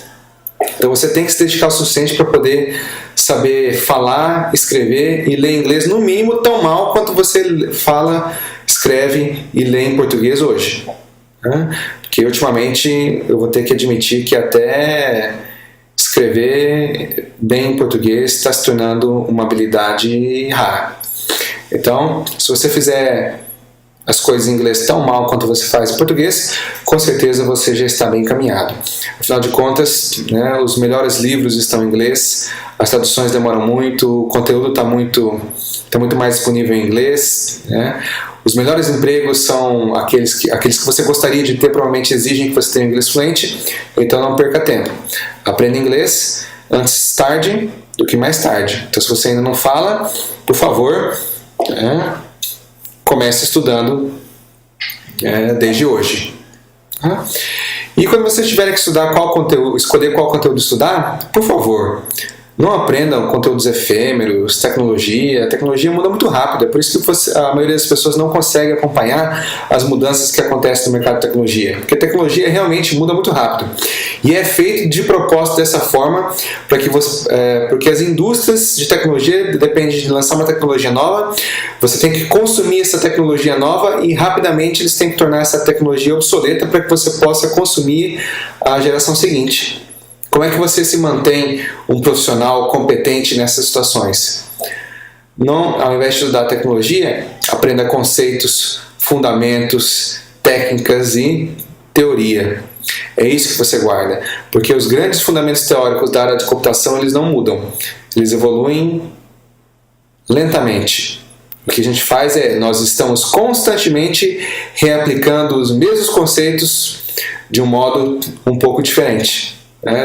Então você tem que se dedicar o suficiente para poder saber falar, escrever e ler inglês no mínimo tão mal quanto você fala, escreve e lê em português hoje. Porque ultimamente eu vou ter que admitir que até escrever bem em português está se tornando uma habilidade rara. Então, se você fizer as coisas em inglês tão mal quanto você faz em português, com certeza você já está bem encaminhado. Afinal de contas, né, os melhores livros estão em inglês, as traduções demoram muito, o conteúdo está muito mais disponível em inglês, né? Os melhores empregos são aqueles que você gostaria de ter, provavelmente exigem que você tenha inglês fluente, então não perca tempo. Aprenda inglês antes tarde do que mais tarde. Então, se você ainda não fala, por favor, comece estudando desde hoje. E quando vocês tiverem que estudar escolher qual conteúdo estudar, por favor, não aprendam conteúdos efêmeros, tecnologia. A tecnologia muda muito rápido, é por isso que a maioria das pessoas não consegue acompanhar as mudanças que acontecem no mercado de tecnologia, porque a tecnologia realmente muda muito rápido. E é feito de propósito dessa forma, porque as indústrias de tecnologia dependem de lançar uma tecnologia nova, você tem que consumir essa tecnologia nova e rapidamente eles têm que tornar essa tecnologia obsoleta para que você possa consumir a geração seguinte. Como é que você se mantém um profissional competente nessas situações? Não, ao invés de estudar tecnologia, aprenda conceitos, fundamentos, técnicas e teoria. É isso que você guarda, porque os grandes fundamentos teóricos da área de computação eles não mudam, eles evoluem lentamente. O que a gente faz nós estamos constantemente reaplicando os mesmos conceitos de um modo um pouco diferente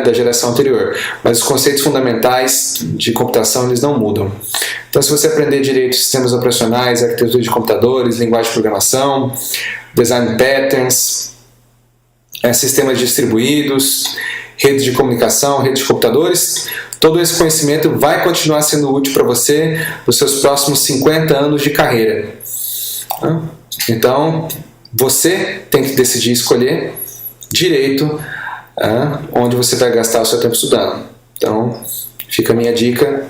da geração anterior, mas os conceitos fundamentais de computação eles não mudam. Então, se você aprender direito sistemas operacionais, arquitetura de computadores, linguagem de programação, design patterns, sistemas distribuídos, redes de comunicação, redes de computadores, todo esse conhecimento vai continuar sendo útil para você nos seus próximos 50 anos de carreira. Então, você tem que decidir escolher direito onde você vai gastar o seu tempo estudando. Então, fica a minha dica,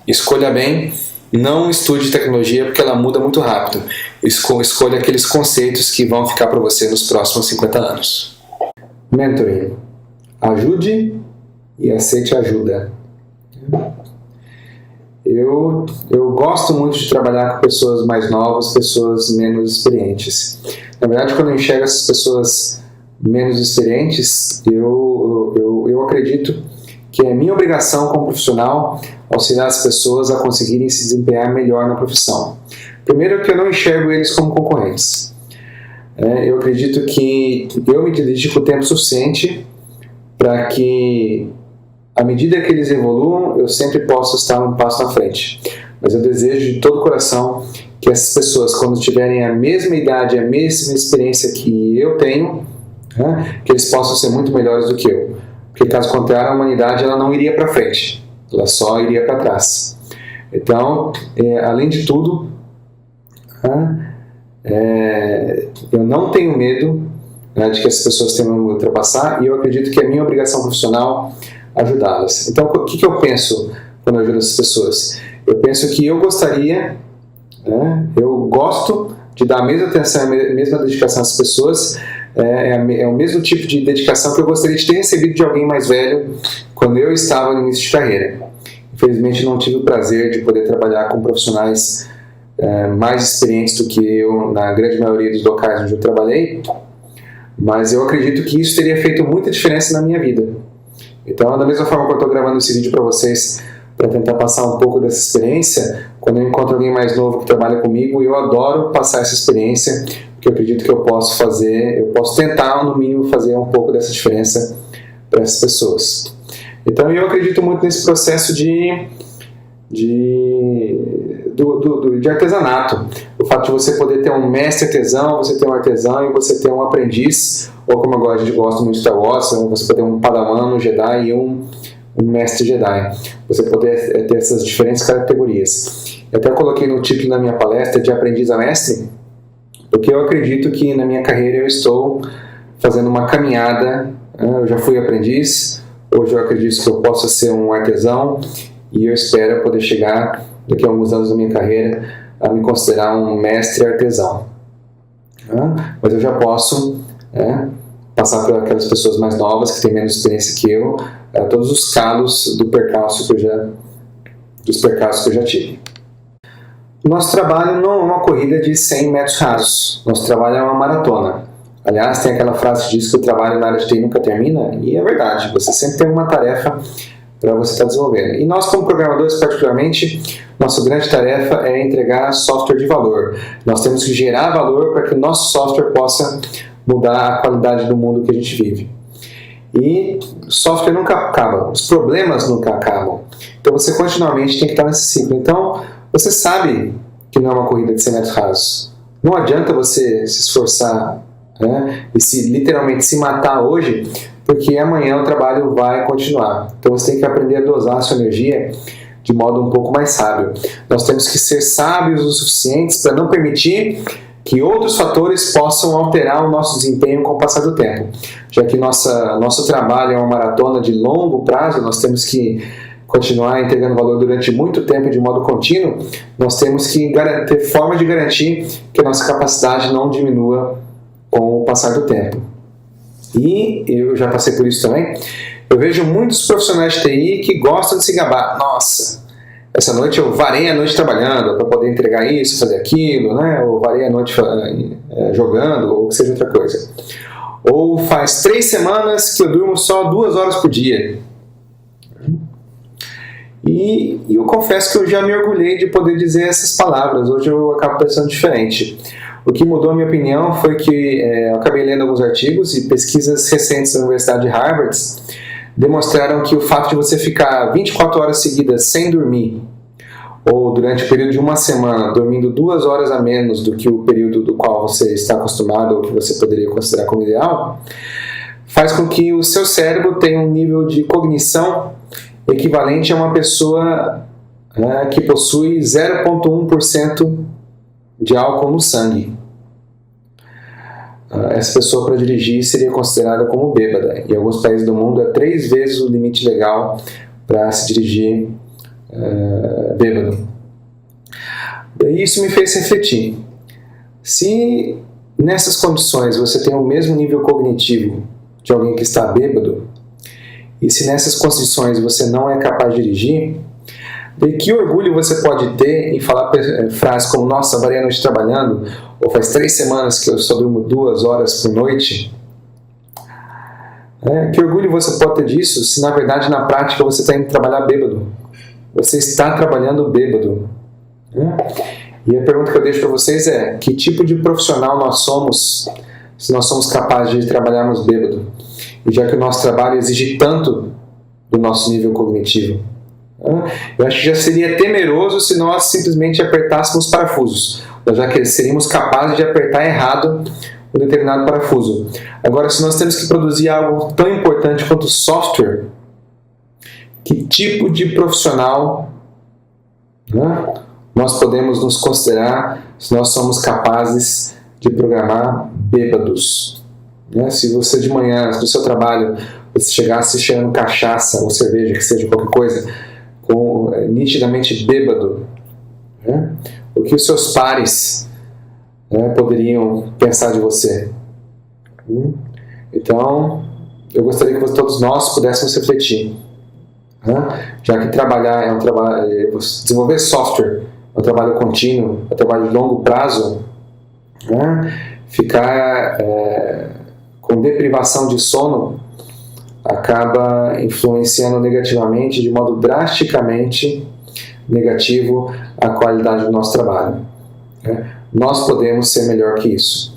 escolha bem, não estude tecnologia porque ela muda muito rápido. Escolha aqueles conceitos que vão ficar para você nos próximos 50 anos. Mentoring. Ajude e aceite ajuda. Eu gosto muito de trabalhar com pessoas mais novas, pessoas menos experientes. Na verdade, quando eu enxergo essas pessoas menos experientes, eu acredito que é minha obrigação como profissional auxiliar as pessoas a conseguirem se desempenhar melhor na profissão. Primeiro, que eu não enxergo eles como concorrentes. Eu acredito que eu me dedico o tempo suficiente para que, à medida que eles evoluam, eu sempre possa estar um passo na frente. Mas eu desejo de todo o coração que essas pessoas, quando tiverem a mesma idade, a mesma experiência que eu tenho, que eles possam ser muito melhores do que eu. Porque, caso contrário, a humanidade ela não iria para frente, ela só iria para trás. Então, além de tudo, eu não tenho medo de que as pessoas tenham que me ultrapassar, e eu acredito que é minha obrigação profissional ajudá-las. Então, o que eu penso quando eu ajudo essas pessoas? Eu penso que eu gostaria, eu gosto de dar a mesma atenção, a mesma dedicação às pessoas, é o mesmo tipo de dedicação que eu gostaria de ter recebido de alguém mais velho quando eu estava no início de carreira. Infelizmente, não tive o prazer de poder trabalhar com profissionais mais experientes do que eu na grande maioria dos locais onde eu trabalhei, mas eu acredito que isso teria feito muita diferença na minha vida. Então, da mesma forma que eu estou gravando esse vídeo para vocês, para tentar passar um pouco dessa experiência, quando eu encontro alguém mais novo que trabalha comigo, eu adoro passar essa experiência, porque eu acredito que eu posso tentar, no mínimo, fazer um pouco dessa diferença para essas pessoas. Então, eu acredito muito nesse processo de artesanato. O fato de você poder ter um mestre artesão, você ter um artesão e você ter um aprendiz, ou como agora a gente gosta muito de Star Wars, você poder ter um Padawan, um Jedi e um mestre Jedi. Você poder ter essas diferentes categorias. Eu até coloquei no título da minha palestra de aprendiz a mestre, porque eu acredito que na minha carreira eu estou fazendo uma caminhada. Eu já fui aprendiz, hoje eu acredito que eu possa ser um artesão, e eu espero poder chegar, daqui a alguns anos da minha carreira, a me considerar um mestre artesão. Mas eu já posso passar por aquelas pessoas mais novas, que têm menos experiência que eu, todos os calos dos percalços que eu já tive. O nosso trabalho não é uma corrida de 100 metros rasos. Nosso trabalho é uma maratona. Aliás, tem aquela frase que diz que o trabalho na área de TI nunca termina, e é verdade. Você sempre tem uma tarefa para você estar desenvolvendo. E nós, como programadores, particularmente, nossa grande tarefa é entregar software de valor. Nós temos que gerar valor para que o nosso software possa mudar a qualidade do mundo que a gente vive. E o software nunca acaba, os problemas nunca acabam. Então você continuamente tem que estar nesse ciclo. Então você sabe que não é uma corrida de 100 metros rasos. Não adianta você se esforçar, né, e literalmente se matar hoje, porque amanhã o trabalho vai continuar. Então você tem que aprender a dosar a sua energia de modo um pouco mais sábio. Nós temos que ser sábios o suficientes para não permitir que outros fatores possam alterar o nosso desempenho com o passar do tempo. Já que nosso trabalho é uma maratona de longo prazo, nós temos que continuar entregando valor durante muito tempo de modo contínuo, nós temos que ter forma de garantir que a nossa capacidade não diminua com o passar do tempo. E eu já passei por isso também. Eu vejo muitos profissionais de TI que gostam de se gabar. Nossa, essa noite eu varei a noite trabalhando para poder entregar isso, fazer aquilo, né? Ou varei a noite jogando, ou que seja outra coisa. Ou faz 3 semanas que eu durmo só 2 horas por dia. E eu confesso que eu já me orgulhei de poder dizer essas palavras. Hoje eu acabo pensando diferente. O que mudou a minha opinião foi que eu acabei lendo alguns artigos e pesquisas recentes da Universidade de Harvard demonstraram que o fato de você ficar 24 horas seguidas sem dormir, ou durante o período de uma semana, dormindo 2 horas a menos do que o período do qual você está acostumado ou que você poderia considerar como ideal, faz com que o seu cérebro tenha um nível de cognição equivalente a uma pessoa, né, que possui 0,1% de álcool no sangue. Essa pessoa, para dirigir, seria considerada como bêbada. Em alguns países do mundo é 3 vezes o limite legal para se dirigir bêbado. E isso me fez refletir. Se nessas condições você tem o mesmo nível cognitivo de alguém que está bêbado, e se nessas condições você não é capaz de dirigir, de que orgulho você pode ter em falar frases como: nossa, varei a noite trabalhando, ou faz 3 semanas que eu só durmo 2 horas por noite. Que orgulho você pode ter disso se na verdade na prática você está indo trabalhar bêbado? Você está trabalhando bêbado. E a pergunta que eu deixo para vocês é: que tipo de profissional nós somos se nós somos capazes de trabalharmos bêbado? E já que o nosso trabalho exige tanto do nosso nível cognitivo. Eu acho que já seria temeroso se nós simplesmente apertássemos parafusos, já que seríamos capazes de apertar errado um determinado parafuso. Agora, se nós temos que produzir algo tão importante quanto software, que tipo de profissional, nós podemos nos considerar se nós somos capazes de programar bêbados? Se você de manhã, no seu trabalho, você chegasse cheirando cachaça ou cerveja, que seja qualquer coisa, nitidamente bêbado, o que os seus pares poderiam pensar de você? Então, eu gostaria que todos nós pudéssemos refletir, já que trabalhar é um trabalho, desenvolver software é um trabalho contínuo, é um trabalho de longo prazo, ficar com deprivação de sono acaba influenciando negativamente, de modo drasticamente negativo, a qualidade do nosso trabalho. Nós podemos ser melhor que isso.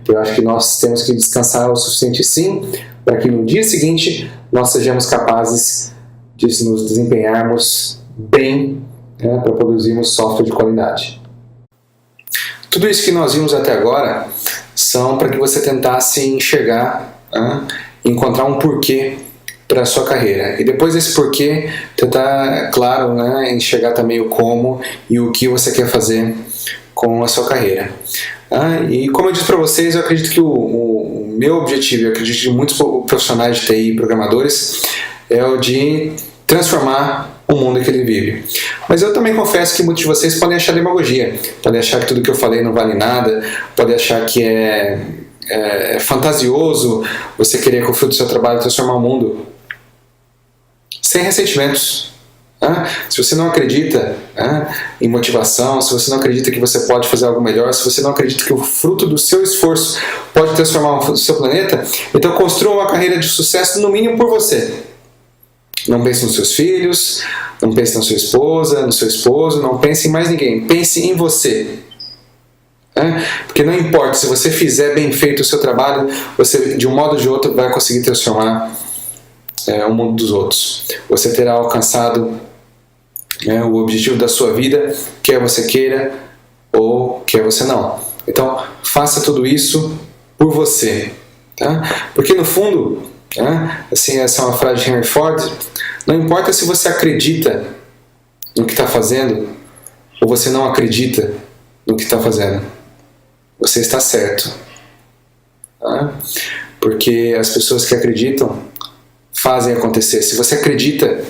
Eu acho que nós temos que descansar o suficiente, sim, para que no dia seguinte nós sejamos capazes de nos desempenharmos bem, para produzirmos software de qualidade. Tudo isso que nós vimos até agora são para que você tentasse enxergar, encontrar um porquê para a sua carreira. E depois desse porquê, tentar, claro, enxergar também o como e o que você quer fazer com a sua carreira. E como eu disse para vocês, eu acredito que o meu objetivo, eu acredito que muitos profissionais de TI e programadores, é o de transformar o mundo que ele vive. Mas eu também confesso que muitos de vocês podem achar demagogia, podem achar que tudo que eu falei não vale nada, podem achar que é fantasioso você querer com o fruto do seu trabalho transformar o mundo. Sem ressentimentos. Se você não acredita em motivação, se você não acredita que você pode fazer algo melhor, se você não acredita que o fruto do seu esforço pode transformar o seu planeta, então construa uma carreira de sucesso no mínimo por você. Não pense nos seus filhos, não pense na sua esposa, no seu esposo, não pense em mais ninguém, pense em você. Porque não importa, se você fizer bem feito o seu trabalho, você de um modo ou de outro vai conseguir transformar o mundo dos outros. Você terá alcançado o objetivo da sua vida, quer você queira ou quer você não. Então faça tudo isso por você, porque no fundo, assim, essa é uma frase de Henry Ford, não importa se você acredita no que está fazendo ou você não acredita no que está fazendo, você está certo, porque as pessoas que acreditam fazem acontecer. Se você acredita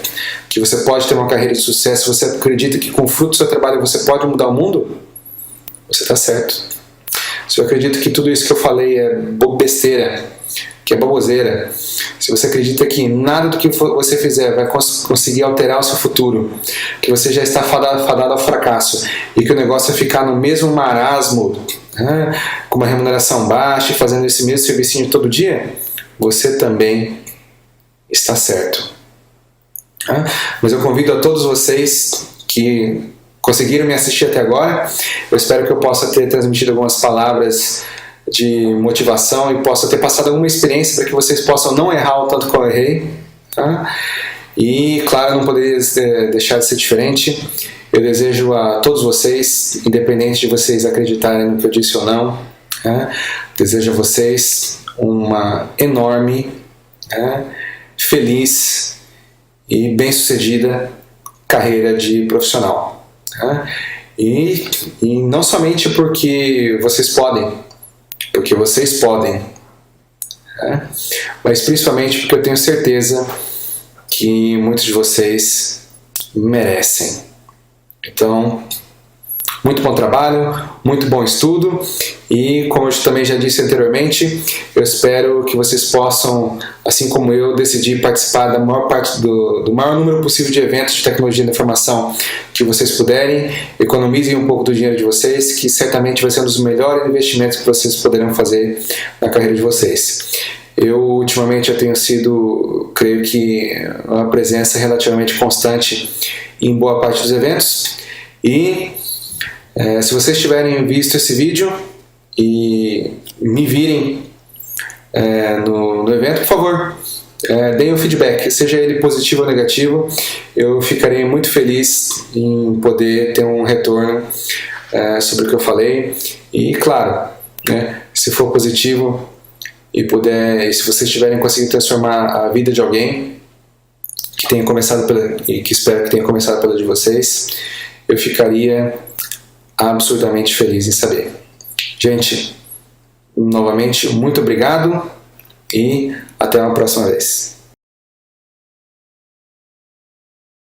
que você pode ter uma carreira de sucesso, se você acredita que com o fruto do seu trabalho você pode mudar o mundo, você está certo. Se eu acredito que tudo isso que eu falei é besteira, que é baboseira, se você acredita que nada do que você fizer vai conseguir alterar o seu futuro, que você já está fadado ao fracasso e que o negócio é ficar no mesmo marasmo, com uma remuneração baixa e fazendo esse mesmo servicinho todo dia, você também está certo. Mas eu convido a todos vocês que conseguiram me assistir até agora, eu espero que eu possa ter transmitido algumas palavras de motivação e possa ter passado alguma experiência para que vocês possam não errar o tanto que eu errei. E claro, não poderia deixar de ser diferente. Eu desejo a todos vocês, independente de vocês acreditarem no que eu disse ou não, desejo a vocês uma enorme, feliz e bem-sucedida carreira de profissional. E não somente porque vocês podem, mas principalmente porque eu tenho certeza que muitos de vocês merecem. Então, muito bom trabalho, muito bom estudo e, como eu também já disse anteriormente, eu espero que vocês possam, assim como eu, decidir participar da maior parte do maior número possível de eventos de tecnologia da informação que vocês puderem. Economizem um pouco do dinheiro de vocês, que certamente vai ser um dos melhores investimentos que vocês poderão fazer na carreira de vocês. Eu, ultimamente, tenho sido, creio que, uma presença relativamente constante em boa parte dos eventos. E se vocês tiverem visto esse vídeo e me virem no evento, por favor, deem um feedback, seja ele positivo ou negativo. Eu ficarei muito feliz em poder ter um retorno sobre o que eu falei. E claro, se for positivo e se vocês tiverem conseguido transformar a vida de alguém que tenha começado e que espero que tenha começado pela de vocês, eu ficaria absurdamente feliz em saber. Gente, novamente, muito obrigado e até uma próxima vez.